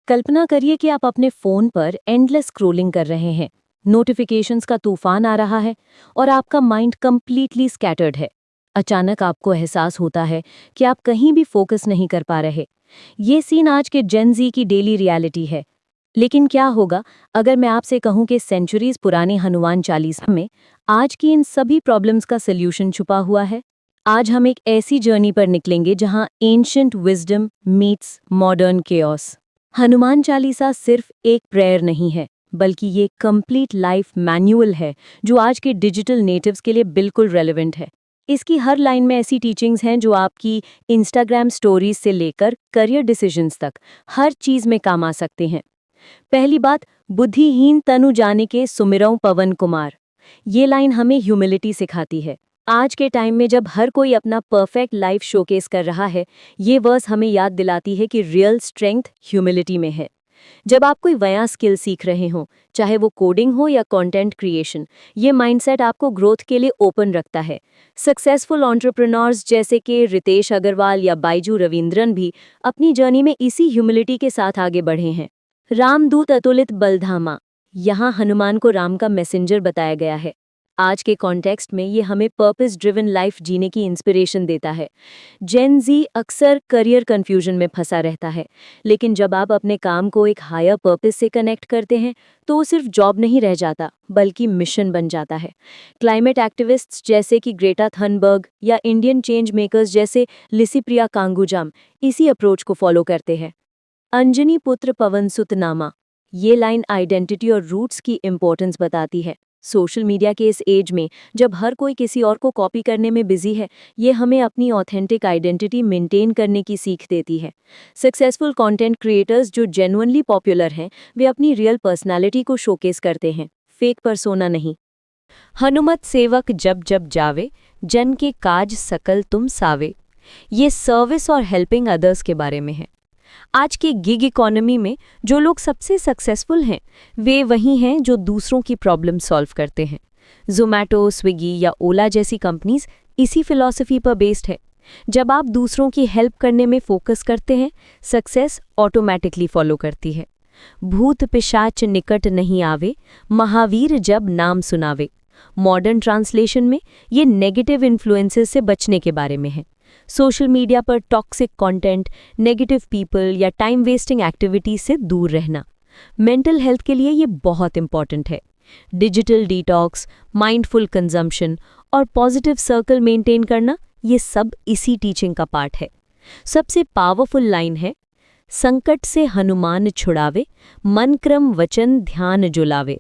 कल्पना करिए कि आप अपने फ़ोन पर एंडलेस स्क्रॉलिंग कर रहे हैं, नोटिफिकेशंस का तूफान आ रहा है और आपका माइंड कंप्लीटली स्कैटर्ड है। अचानक आपको एहसास होता है कि आप कहीं भी फोकस नहीं कर पा रहे। ये सीन आज के जेन ज़ी की डेली रियलिटी है। लेकिन क्या होगा अगर मैं आपसे कहूं कि सेंचुरीज पुराने हनुमान चालीसा में आज की इन सभी प्रॉब्लम्स का सल्यूशन छुपा हुआ है। आज हम एक ऐसी जर्नी पर निकलेंगे जहां ancient wisdom meets modern chaos. Hanuman Chalisa सिर्फ एक प्रेयर नहीं है, बल्कि ये कंप्लीट लाइफ मैनुअल है जो आज के डिजिटल नेटिव्स के लिए बिल्कुल रेलेवेंट है। इसकी हर लाइन में ऐसी टीचिंग्स हैं जो आपकी इंस्टाग्राम स्टोरीज से लेकर करियर डिसीजंस तक हर चीज में काम आ सकते हैं। पहली बात, बुद्धिहीन तनु जाने के सुमिरौ पवन कुमार। ये लाइन हमें ह्यूमिलिटी सिखाती है। आज के टाइम में जब हर कोई अपना परफेक्ट लाइफ शोकेस कर रहा है, ये वर्स हमें याद दिलाती है कि रियल स्ट्रेंथ ह्यूमिलिटी में है। जब आप कोई नया स्किल सीख रहे हों, चाहे वो कोडिंग हो या कंटेंट क्रिएशन, ये माइंडसेट आपको ग्रोथ के लिए ओपन रखता है। सक्सेसफुल एंटरप्रेन्योर्स जैसे कि रितेश अग्रवाल या बाइजू रविंद्रन भी अपनी जर्नी में इसी ह्यूमिलिटी के साथ आगे बढ़े हैं। रामदूत अतुलित बलधामा। यहाँ हनुमान को राम का मैसेंजर बताया गया है। आज के कॉन्टेक्स्ट में ये हमें पर्पस ड्रिवन लाइफ जीने की इंस्पिरेशन देता है। जेन ज़ी अक्सर करियर कंफ्यूजन में फंसा रहता है, लेकिन जब आप अपने काम को एक हायर पर्पस से कनेक्ट करते हैं तो वो सिर्फ जॉब नहीं रह जाता, बल्कि मिशन बन जाता है। क्लाइमेट एक्टिविस्ट्स जैसे कि ग्रेटा थनबर्ग या इंडियन चेंज मेकर्स जैसे लिसिप्रिया कांगुजाम इसी अप्रोच को फॉलो करते हैं। अंजनी पुत्र पवन सुत नामा। ये लाइन आइडेंटिटी और रूट्स की इम्पोर्टेंस बताती है। सोशल मीडिया के इस एज में जब हर कोई किसी और को कॉपी करने में बिजी है, ये हमें अपनी ऑथेंटिक आइडेंटिटी मेंटेन करने की सीख देती है। सक्सेसफुल कंटेंट क्रिएटर्स जो जेन्युइनली पॉपुलर हैं, वे अपनी रियल पर्सनालिटी को शोकेस करते हैं, फेक पर्सोना नहीं। हनुमत सेवक जब जब जावे, जन के काज सकल तुम सावे। ये सर्विस और हेल्पिंग अदर्स के बारे में है। आज के गिग इकोनॉमी में जो लोग सबसे सक्सेसफुल हैं, वे वही हैं जो दूसरों की प्रॉब्लम सॉल्व करते हैं। ज़ोमैटो, स्विगी या ओला जैसी कंपनीज इसी फिलॉसफी पर बेस्ड है। जब आप दूसरों की हेल्प करने में फोकस करते हैं, सक्सेस ऑटोमेटिकली फॉलो करती है। भूत पिशाच निकट नहीं आवे, महावीर जब नाम सुनावे। मॉडर्न ट्रांसलेशन में ये नेगेटिव इन्फ्लुएंसेस से बचने के बारे में है। सोशल मीडिया पर टॉक्सिक कंटेंट, नेगेटिव पीपल या टाइम वेस्टिंग एक्टिविटीज से दूर रहना। मेंटल हेल्थ के लिए ये बहुत इंपॉर्टेंट है। डिजिटल डिटॉक्स, माइंडफुल कंजम्पशन और पॉजिटिव सर्कल मेंटेन करना, ये सब इसी टीचिंग का पार्ट है। सबसे पावरफुल लाइन है, संकट से हनुमान छुड़ावे, मन क्रम वचन ध्यान जुलावे।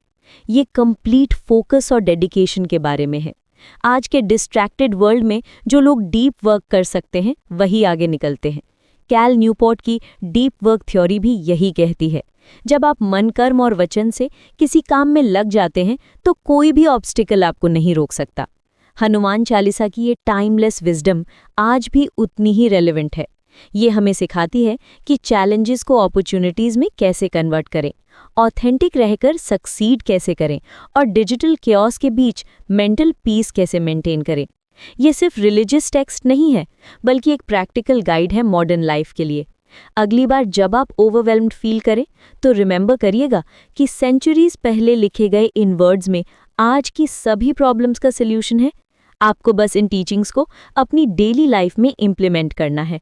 ये कंप्लीट फोकस और डेडिकेशन के बारे में है। आज के डिस्ट्रैक्टेड वर्ल्ड में जो लोग डीप वर्क कर सकते हैं, वही आगे निकलते हैं। कैल न्यूपोर्ट की डीप वर्क थ्योरी भी यही कहती है। जब आप मन, कर्म और वचन से किसी काम में लग जाते हैं, तो कोई भी ऑब्स्टिकल आपको नहीं रोक सकता। हनुमान चालीसा की ये टाइमलेस विजडम आज भी उतनी ही रेलेवेंट है। ये हमें सिखाती है कि चैलेंजेस को अपॉर्चुनिटीज़ में कैसे कन्वर्ट करें, ऑथेंटिक रहकर सक्सीड कैसे करें और डिजिटल केओस के बीच मेंटल पीस कैसे मेंटेन करें। ये सिर्फ रिलीजियस टेक्स्ट नहीं है, बल्कि एक प्रैक्टिकल गाइड है मॉडर्न लाइफ के लिए। अगली बार जब आप ओवरवेल्म्ड फील करें, तो रिमेंबर करिएगा कि सेंचुरीज पहले लिखे गए इन वर्ड्स में आज की सभी प्रॉब्लम्स का सल्यूशन है। आपको बस इन टीचिंग्स को अपनी डेली लाइफ में इम्प्लीमेंट करना है।